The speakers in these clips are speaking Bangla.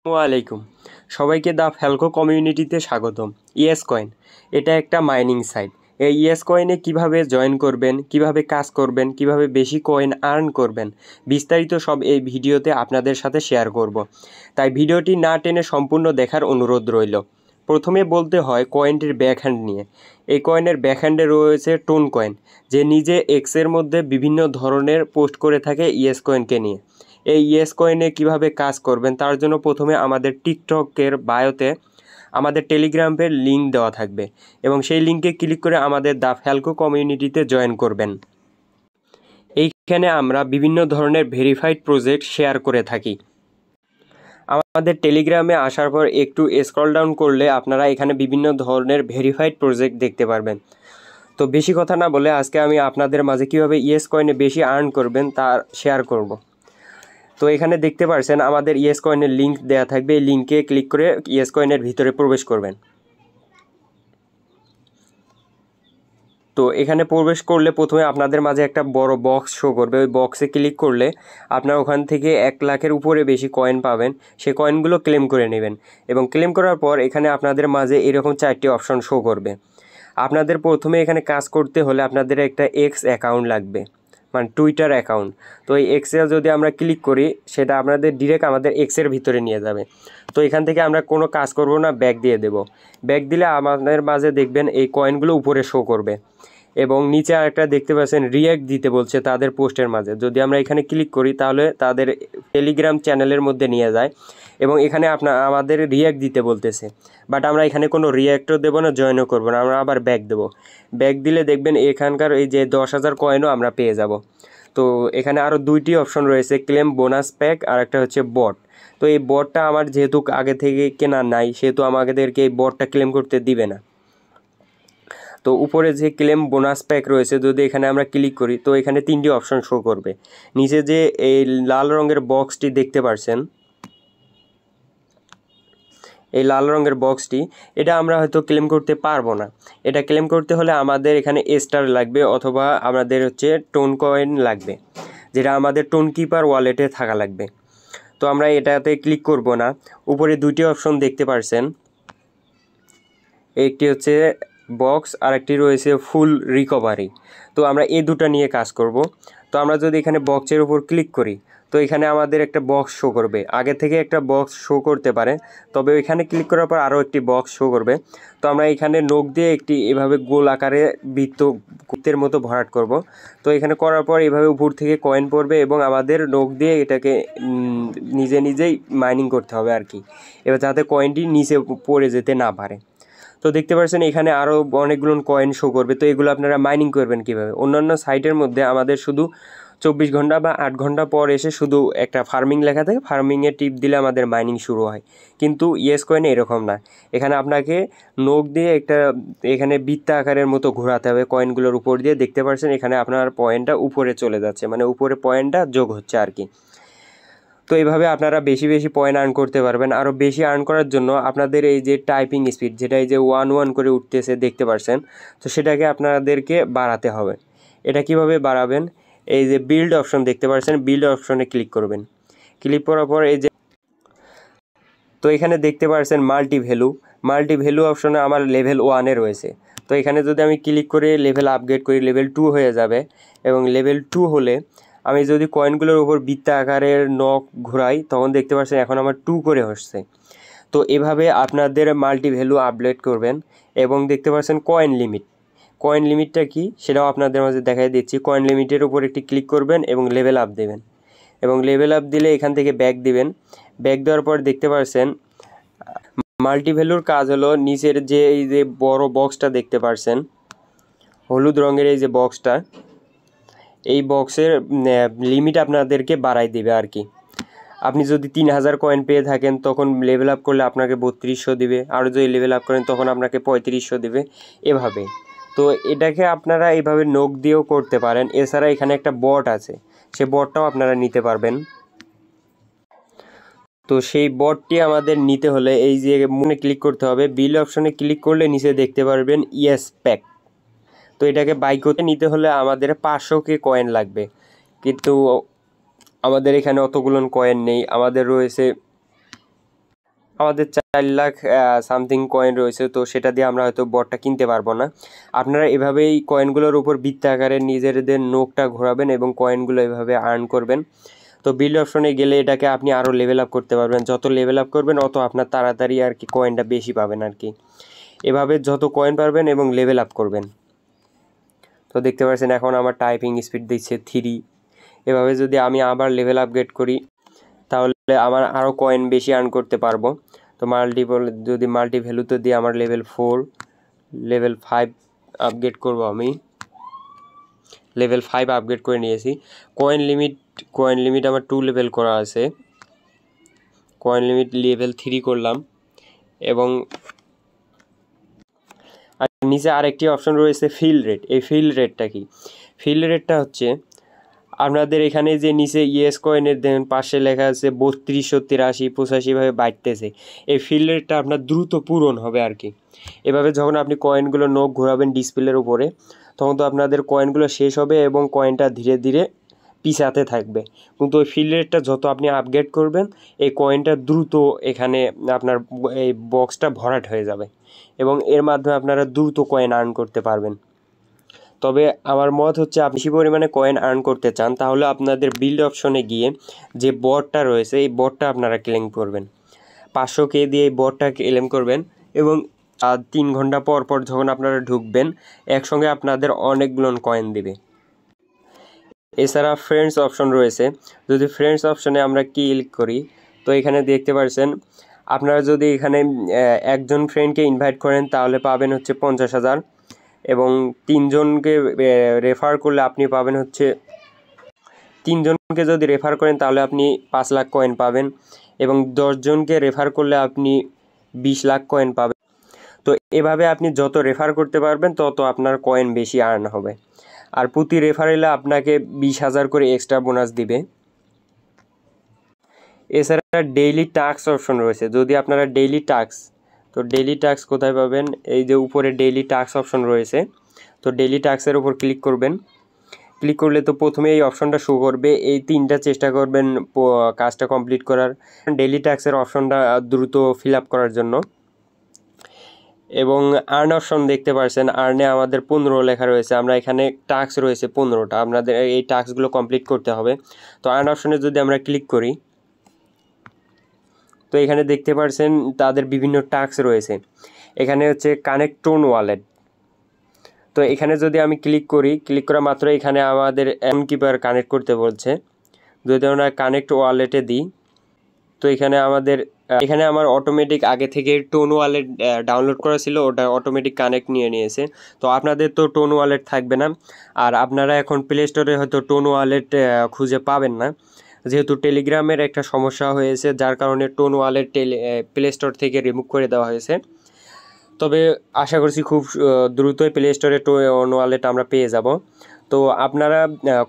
আসসালামাইকুম সবাইকে দা ফ্যালকো কমিউনিটিতে স্বাগতম। ইয়েস কয়েন এটা একটা মাইনিং সাইট। এই ইয়েস কয়েনে কিভাবে জয়েন করবেন, কিভাবে কাজ করবেন, কিভাবে বেশি কয়েন আর্ন করবেন, বিস্তারিত সব এই ভিডিওতে আপনাদের সাথে শেয়ার করব। তাই ভিডিওটি না টেনে সম্পূর্ণ দেখার অনুরোধ রইল। প্রথমে বলতে হয় কয়েনটির ব্যাকহ্যান্ড নিয়ে। এই কয়েনের ব্যাকহ্যান্ডে রয়েছে টোন কয়েন, যে নিজে এক্সের মধ্যে বিভিন্ন ধরনের পোস্ট করে থাকে ইয়েস কয়েনকে নিয়ে। এই ইয়েস কয়েনে কীভাবে কাজ করবেন তার জন্য প্রথমে আমাদের টিকটকের বায়োতে আমাদের টেলিগ্রামের লিঙ্ক দেওয়া থাকবে এবং সেই লিঙ্কে ক্লিক করে আমাদের দা ফ্যালকো কমিউনিটিতে জয়েন করবেন। এইখানে আমরা বিভিন্ন ধরনের ভেরিফাইড প্রজেক্ট শেয়ার করে থাকি। আমাদের টেলিগ্রামে আসার পর একটু স্ক্রল ডাউন করলে আপনারা এখানে বিভিন্ন ধরনের ভেরিফাইড প্রজেক্ট দেখতে পারবেন। তো বেশি কথা না বলে আজকে আমি আপনাদের মাঝে কীভাবে ইয়েস কয়েনে বেশি আর্ন করবেন তা শেয়ার করব। তো এখানে দেখতে পাচ্ছেন আমাদের ইয়েস কয়েনের লিঙ্ক দেওয়া থাকবে। এই লিঙ্কে ক্লিক করে ইয়েস কয়েনের ভিতরে প্রবেশ করবেন। তো এখানে প্রবেশ করলে প্রথমে আপনাদের মাঝে একটা বড় বক্স শো করবে। ওই বক্সে ক্লিক করলে আপনারা ওখান থেকে 1 লাখের উপরে বেশি কয়েন পাবেন। সেই কয়েনগুলো ক্লেম করে নেবেন এবং ক্লেম করার পর এখানে আপনাদের মাঝে এরকম 4টি অপশন শো করবে। আপনাদের প্রথমে এখানে কাজ করতে হলে আপনাদের একটা এক্স অ্যাকাউন্ট লাগবে, মানে টুইটার অ্যাকাউন্ট। তো এই এক্সে যদি আমরা ক্লিক করি সেটা আপনাদের ডিরেক্ট আমাদের এক্সের ভিতরে নিয়ে যাবে। তো এখান থেকে আমরা কোনো কাজ করব না, ব্যাক দিয়ে দেব। ব্যাক দিলে আমাদের মাঝে দেখবেন এই কয়েনগুলো উপরে শো করবে এবং নিচে আরেকটা দেখতে পাচ্ছেন রিয়্যাক্ট দিতে বলছে তাদের পোস্টের মাঝে। যদি আমরা এখানে ক্লিক করি তাহলে তাদের টেলিগ্রাম চ্যানেলের মধ্যে নিয়ে যায় এবং এখানে আমাদের রিয়্যাক্ট দিতে বলতেছে, বাট আমরা এখানে কোনো রিয়্যাক্টও দেবো না, জয়েনও করবো না, আমরা আবার ব্যাক দেবো। ব্যাক দিলে দেখবেন এখানকার এই যে 10,000 কয়েনও আমরা পেয়ে যাব। তো এখানে আরও 2টি অপশন রয়েছে, ক্লেম বোনাস প্যাক আর একটা হচ্ছে বট। তো এই বটটা আমার যেহেতু আগে থেকে কেনা নাই সেহেতু আমাদেরকে এই বটটা ক্লেম করতে দিবে না। তো উপরে যে ক্লেম বোনাস প্যাক রয়েছে যদি এখানে আমরা ক্লিক করি তো এখানে 3টি অপশন শো করবে। নিচে যে এই লাল রঙের বক্সটি দেখতে পাচ্ছেন, এই লাল রঙের বক্সটি, এটা আমরা হয়তো ক্লেম করতে পারবো না। এটা ক্লেম করতে হলে আমাদের এখানে স্টার লাগবে অথবা আমাদের হচ্ছে টোন কয়েন লাগবে, যেটা আমাদের টোন কিপার ওয়ালেটে থাকা লাগবে। তো আমরা এটাতে ক্লিক করব না। উপরে 2টি অপশন দেখতে পাচ্ছেন, একটি হচ্ছে বক্স আর একটি রয়েছে ফুল রিকভারি। তো আমরা এই দুটো নিয়ে কাজ করব। তো আমরা যদি এখানে বক্সের উপর ক্লিক করি তো এখানে আমাদের একটা বক্স শো করবে, আগে থেকে একটা বক্স শো করতে পারে, তবে এখানে ক্লিক করার পর আরও একটি বক্স শো করবে। তো আমরা এখানে নখ দিয়ে একটি এভাবে গোল আকারে বৃত্তের মতো ভরাট করব। তো এখানে করার পর এভাবে উপর থেকে কয়েন পড়বে এবং আমাদের নখ দিয়ে এটাকে নিজেই মাইনিং করতে হবে আর কি, এবার যাতে কয়েনটি নিচে পড়ে যেতে না পারে। তো দেখতে পাচ্ছেন এখানে আরও অনেকগুলো কয়েন শো করবে। তো এগুলো আপনারা মাইনিং করবেন কীভাবে? অন্যান্য সাইটের মধ্যে আমাদের শুধু 24 ঘন্টা বা 8 ঘন্টা পর এসে শুধু একটা ফার্মিং লেখা থাকে, ফার্মিংয়ে টিপ দিলে আমাদের মাইনিং শুরু হয়। কিন্তু ইয়েস কয়েনে এরকম না, এখানে আপনাকে নখ দিয়ে একটা এখানে বৃত্ত আকারের মতো ঘোরাতে হবে কয়েনগুলোর উপর দিয়ে। দেখতে পাচ্ছেন এখানে আপনার পয়েন্টটা উপরে চলে যাচ্ছে, মানে উপরে পয়েন্টটা যোগ হচ্ছে আর কি। তো এইভাবে আপনারা বেশি পয়েন্ট আর্ন করতে পারবেন। আরও বেশি আর্ন করার জন্য আপনাদের এই যে টাইপিং স্পিড, যেটা এই যে 1 করে উঠতেছে দেখতে পাচ্ছেন, তো সেটাকে আপনাদেরকে বাড়াতে হবে। এটা কিভাবে বাড়াবেন? এই যে বিল্ড অপশন দেখতে পাচ্ছেন, বিল্ড অপশনে ক্লিক করবেন। ক্লিক করার পর এই যে তো এখানে দেখতে পাচ্ছেন মাল্টি ভ্যালু অপশনে আমার লেভেল 1-এ রয়েছে। তো এখানে যদি আমি ক্লিক করে লেভেল আপগ্রেড করি লেভেল 2 হয়ে যাবে এবং লেভেল 2 হলে আমি যদি কয়েনগুলোর উপর বৃত্ত আকারের নখ ঘোরাই তখন দেখতে পাচ্ছেন এখন আমার 2 করে হচ্ছে। তো এভাবে আপনাদের মাল্টি ভ্যালু আপডেট করবেন। এবং দেখতে পাচ্ছেন কয়েন লিমিটটা কি সেটাও আপনাদের মাঝে দেখাই দিচ্ছি। কয়েন লিমিটের উপর একটি ক্লিক করবেন এবং লেভেল আপ দেবেন এবং লেভেল আপ দিলে এখান থেকে ব্যাক দিবেন। ব্যাক দেওয়ার পর দেখতে পাচ্ছেন মাল্টি ভ্যালুর কাজ হলো নিচের যে এই যে বড় বক্সটা দেখতে পাচ্ছেন হলুদ রঙের, এই যে বক্সটা, এই বক্সের লিমিট আপনাদেরকে বাড়াই দিবে আর কি। আপনি যদি 3000 কয়েন পেয়ে থাকেন তখন লেভেল আপ করলে আপনাকে 3200 দিবে, আর যদি লেভেল আপ করেন তখন আপনাকে 3500 দিবে, এভাবে। তো এটাকে আপনারা এইভাবে নখ দিয়েও করতে পারেন। এছাড়া এখানে একটা বট আছে, সে বটটাও আপনারা নিতে পারবেন। তো সেই বটটি আমাদের নিতে হলে এই যে মনে ক্লিক করতে হবে, বিল অপশনে ক্লিক করলে নিচে দেখতে পারবেন ইয়েস প্যাক। তো এটাকে বাই করতে নিতে হলে আমাদের 500 কয়েন লাগবে, কিন্তু আমাদের এখানে অতগুলো কয়েন নেই, আমাদের রয়েছে আমাদের 4 লাখ সামথিং কয়েন রয়েছে, তো সেটা দিয়ে আমরা হয়তো বটটা কিনতে পারবো না। আপনারা এভাবেই কয়েনগুলোর উপর বৃত্তাকারে নিজেদের নোকটা ঘোরাবেন এবং কয়েনগুলো এভাবে আর্ন করবেন। তো বিল্ড অপশনে গেলে এটাকে আপনি আরও লেভেল আপ করতে পারবেন। যত লেভেল আপ করবেন অত আপনার তাড়াতাড়ি আর কি কয়েনটা বেশি পাবেন আর কি। এভাবে যত কয়েন পারবেন এবং লেভেল আপ করবেন। তো দেখতে পাচ্ছেন এখন আমার টাইপিং স্পিড দিচ্ছে 3। এভাবে যদি আমি আবার লেভেল আপগ্রেড করি তাহলে আমার আরও কয়েন বেশি আর্ন করতে পারবো। তো যদি মাল্টি ভ্যালুতে দিয়ে আমার লেভেল 4 লেভেল 5 আপগ্রেড করব, আমি লেভেল 5 আপগ্রেড করে নিয়েছি। কয়েন লিমিট আমার 2 লেভেল করা আছে। কয়েন লিমিট লেভেল 3 করলাম এবং আর নিচে আরেকটি অপশন রয়েছে ফিল রেট। এই ফিল রেটটা কি? ফিল রেটটা হচ্ছে আপনাদের এখানে যে নিচে ইয়েস কয়েনের দেখেন পাশে লেখা আছে 32, 83, 85 ভাবে বাড়তেছে। এই ফিল রেটটা আপনার দ্রুত পূরণ হবে আর কি। এভাবে যখন আপনি কয়েনগুলো নোক ঘোরাবেন ডিসপ্লের উপরে তখন তো আপনাদের কয়েনগুলো শেষ হবে এবং কয়েনটা ধীরে ধীরে পিছাতে থাকবে। কিন্তু ওই ফিল রেটটা যত আপনি আপগ্রেড করবেন এই কয়েনটা দ্রুত এখানে আপনার এই বক্সটা ভরাট হয়ে যাবে এবং এর মাধ্যমে আপনারা দ্রুত কয়েন আর্ন করতে পারবেন। তবে আমার মত হচ্ছে আপনি বেশি পরিমাণে কয়েন আর্ন করতে চান তাহলে আপনাদের বিল্ড অপশনে গিয়ে যে বটটা রয়েছে এই বটটা আপনারা ক্লেম করবেন। 500K দিয়ে এই বটটা ক্লেম করবেন এবং 3 ঘন্টা পর পর যখন আপনারা ঢুকবেন একসঙ্গে আপনাদের অনেকগুলো কয়েন দিবে। এছাড়া ফ্রেন্ডস অপশন রয়েছে। যদি ফ্রেন্ডস অপশনে আমরা ক্লিক করি তো এখানে দেখতে পাচ্ছেন আপনারা যদি এখানে একজন ফ্রেন্ডকে ইনভাইট করেন তাহলে পাবেন হচ্ছে 50,000 এবং 3 জনকে রেফার করলে আপনি পাবেন হচ্ছে 3 জনকে যদি রেফার করেন তাহলে আপনি 5 লাখ কয়েন পাবেন এবং 10 জনকে রেফার করলে আপনি 20 লাখ কয়েন পাবেন। তো এভাবে আপনি যত রেফার করতে পারবেন তত আপনার কয়েন বেশি আর্ন হবে। আর প্রতি রেফারেলে আপনাকে 20,000 করে এক্সট্রা বোনাস দিবে। এছাড়া ডেইলি টাস্ক অপশন রয়েছে। যদি আপনারা ডেইলি টাস্ক, তো ডেইলি টাস্ক কোথায় পাবেন? এই যে উপরে ডেইলি টাস্ক অপশন রয়েছে, তো ডেইলি টাস্কের উপর ক্লিক করবেন। ক্লিক করলে তো প্রথমে এই অপশনটা শো করবে। এই 3টা চেষ্টা করবেন কাজটা কমপ্লিট করার, ডেইলি টাস্কের অপশনটা দ্রুত ফিল আপ করার জন্য। এবং আর্ন অপশন দেখতে পাচ্ছেন, আর্নে আমাদের 15 লেখা রয়েছে। আমরা এখানে টাস্ক রয়েছে 15টা, আপনাদের এই টাস্কগুলো কমপ্লিট করতে হবে। তো আর্ন অপশনে যদি আমরা ক্লিক করি তো এখানে দেখতে পাচ্ছেন তাদের বিভিন্ন টাস্ক রয়েছে। এখানে হচ্ছে কানেক্ট টোন ওয়ালেট। তো এখানে যদি আমি ক্লিক করি, ক্লিক করা মাত্র এখানে আমাদের কিপার কানেক্ট করতে বলছে। যদি আমরা কানেক্ট ওয়ালেটে দিই তো এখানে আমার অটোমেটিক আগে থেকে টোন ওয়ালেট ডাউনলোড করা ছিল, ওটা অটোমেটিক কানেক্ট নিয়েছে। তো আপনাদের তো টোন ওয়ালেট থাকবে না, আর আপনারা এখন প্লে স্টোরে হয়তো টোন ওয়ালেট খুঁজে পাবেন না, যেহেতু টেলিগ্রামের একটা সমস্যা হয়েছে যার কারণে টোন ওয়ালেট প্লে স্টোর থেকে রিমুভ করে দেওয়া হয়েছে। তবে আশা করছি খুব দ্রুতই প্লে স্টোরে টোন ওয়ালেট আমরা পেয়ে যাব। তো আপনারা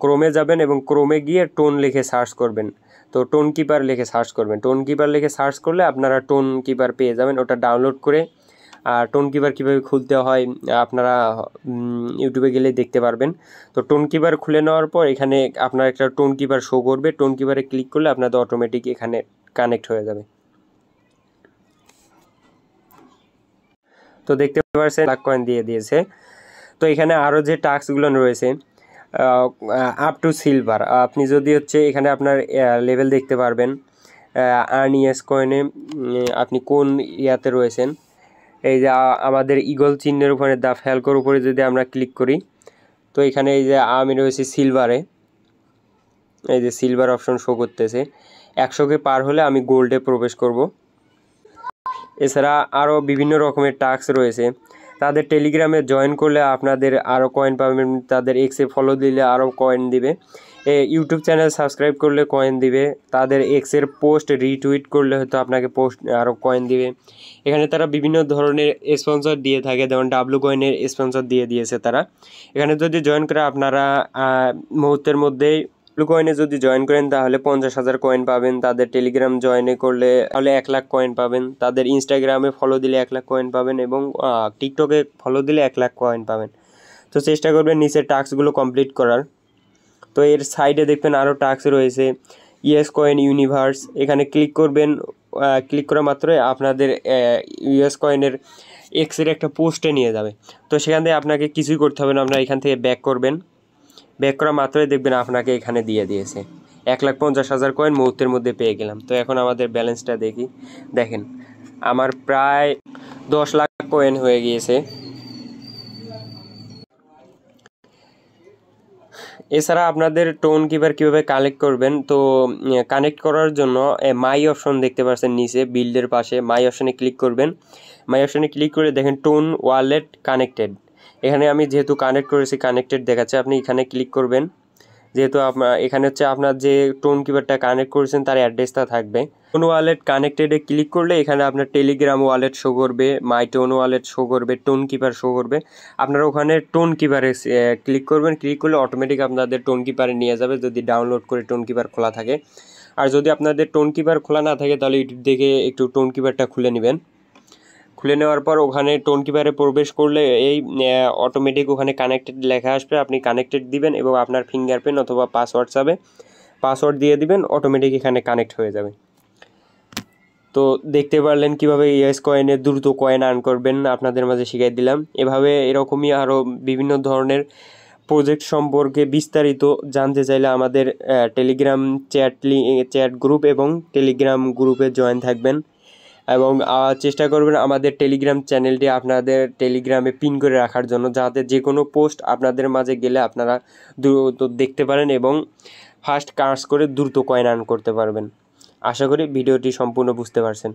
ক্রোমে যাবেন এবং ক্রোমে গিয়ে টোন লিখে সার্চ করবেন। তো টোন কিপার লিখে সার্চ করবেন। টোন কিপার লিখে সার্চ করলে আপনারা টোন কিপার পেয়ে যাবেন। ওটা ডাউনলোড করে আর টোন কিপার কীভাবে খুলতে হয় আপনারা ইউটিউবে গেলে দেখতে পারবেন। তো টোন কিপার খুলে নেওয়ার পর এখানে আপনার একটা টোন কিপার শো করবে। টোন কিপারে ক্লিক করলে আপনাদের অটোমেটিক এখানে কানেক্ট হয়ে যাবে। তো দেখতে পাচ্ছেন লাখ কয়েন দিয়ে দিয়েছে। তো এখানে আরও যে টাস্কগুলো রয়েছে আপ টু সিলভার, আপনি যদি হচ্ছে এখানে আপনার লেভেল দেখতে পারবেন আর্ন ইয়েস কয়েনে আপনি কোন ইয়াতে রয়েছেন। এই যে আমাদের ইগল চিহ্নের উপরে দা ফ্যালকোর উপরে যদি আমরা ক্লিক করি তো এখানে এই যে আমি রয়েছি সিলভারে, এই যে সিলভার অপশন শো করতেছে। 100কে পার হলে আমি গোল্ডে প্রবেশ করব। এছাড়া আরও বিভিন্ন রকমের টাস্ক রয়েছে। তাদের টেলিগ্রামে জয়েন করলে আপনাদের আরও কয়েন পাবেন, তাদের এক্সে ফলো দিলে আরও কয়েন দিবে, ইউটিউব চ্যানেল সাবস্ক্রাইব করলে কয়েন দিবে, তাদের এক্সের পোস্ট রিটুইট করলে হয়তো আপনাকে পোস্ট আরও কয়েন দিবে। এখানে তারা বিভিন্ন ধরনের স্পন্সর দিয়ে থাকে, যেমন ডাব্লু কয়েনের স্পন্সর দিয়ে দিয়েছে তারা। এখানে যদি জয়েন করে আপনারা মুহূর্তের মধ্যেই কয়েনে যদি জয়েন করেন তাহলে 50,000 কয়েন পাবেন। তাদের টেলিগ্রাম জয়েনে করলে তাহলে 1 লাখ কয়েন পাবেন। তাদের ইনস্টাগ্রামে ফলো দিলে 1 লাখ কয়েন পাবেন এবং টিকটকে ফলো দিলে 1 লাখ কয়েন পাবেন। তো চেষ্টা করবেন নিচের টাস্কগুলো কমপ্লিট করার। তো এর সাইডে দেখবেন আরও টাস্ক রয়েছে ইয়েস কয়েন ইউনিভার্স, এখানে ক্লিক করবেন ক্লিক করা মাত্রই আপনাদের ইউএস কয়েনের এক্সের একটা পোস্টে নিয়ে যাবে। তো সেখান থেকে আপনাকে কিছুই করতে হবে না, আপনারা এখান থেকে ব্যাক করবেন। ব্যাক করা মাত্রই দেখবেন আপনাকে এখানে দিয়ে দিয়েছে 1,50,000 কয়েন মুহূর্তের মধ্যে পেয়ে গেলাম। তো এখন আমাদের ব্যালেন্সটা দেখি, দেখেন আমার প্রায় 10 লাখ কয়েন হয়ে গিয়েছে। এছাড়া আপনাদের টোন কিপার কীভাবে কালেক্ট করবেন, তো কানেক্ট করার জন্য মাই অপশন দেখতে পাচ্ছেন নিচে বিল্ডের পাশে, মাই অপশনে ক্লিক করবেন। মাই অপশনে ক্লিক করে দেখেন টোন ওয়ালেট কানেক্টেড, এখানে আমি যেহেতু কানেক্ট করেছি কানেক্টেড দেখাচ্ছে, আপনি এখানে ক্লিক করবেন। যেহেতু আপনার এখানে হচ্ছে আপনার যে টোন কিপারটা কানেক্ট করেছেন তার অ্যাড্রেসটা থাকবে। টোন ওয়ালেট কানেক্টেডে ক্লিক করলে এখানে আপনার টেলিগ্রাম ওয়ালেট শো করবে, মাই টোন ওয়ালেট শো করবে, টোন কিপার শো করবে। আপনারা ওখানে টোন কিপারে ক্লিক করবেন, ক্লিক করলে অটোমেটিক আপনাদের টোন কিপারে নিয়ে যাবে যদি ডাউনলোড করে টোন কিপার খোলা থাকে। আর যদি আপনাদের টোন কিপার খোলা না থাকে তাহলে ইউটিউব দেখে একটু টোন কিপারটা খুলে নেবেন। খুলে নেওয়ার পর ওখানে টোন কিপারে প্রবেশ করলে এই অটোমেটিক ওখানে কানেক্টেড লেখা আসবে, আপনি কানেক্টেড দিবেন এবং আপনার ফিঙ্গারপ্রিন্ট অথবা পাসওয়ার্ড চাবে, পাসওয়ার্ড দিয়ে দিবেন, অটোমেটিক এখানে কানেক্ট হয়ে যাবে। তো দেখতে পারলেন কিভাবে ইউএস কয়েনে দ্রুত কয়েন আর্ন করবেন, আপনাদের মাঝে শিখিয়ে দিলাম। এভাবে এরকমই আরও বিভিন্ন ধরনের প্রজেক্ট সম্পর্কে বিস্তারিত জানতে চাইলে আমাদের টেলিগ্রাম চ্যাট গ্রুপ এবং টেলিগ্রাম গ্রুপে জয়েন থাকবেন এবং চেষ্টা করবেন আমাদের টেলিগ্রাম চ্যানেলটি আপনাদের টেলিগ্রামে পিন করে রাখার জন্য, যাতে যে কোনো পোস্ট আপনাদের মাঝে গেলে আপনারা দ্রুত দেখতে পারেন এবং ফাস্ট কাজ করে দ্রুত কয়েন আর্ন করতে পারবেন। আশা করি ভিডিওটি সম্পূর্ণ বুঝতে পারছেন।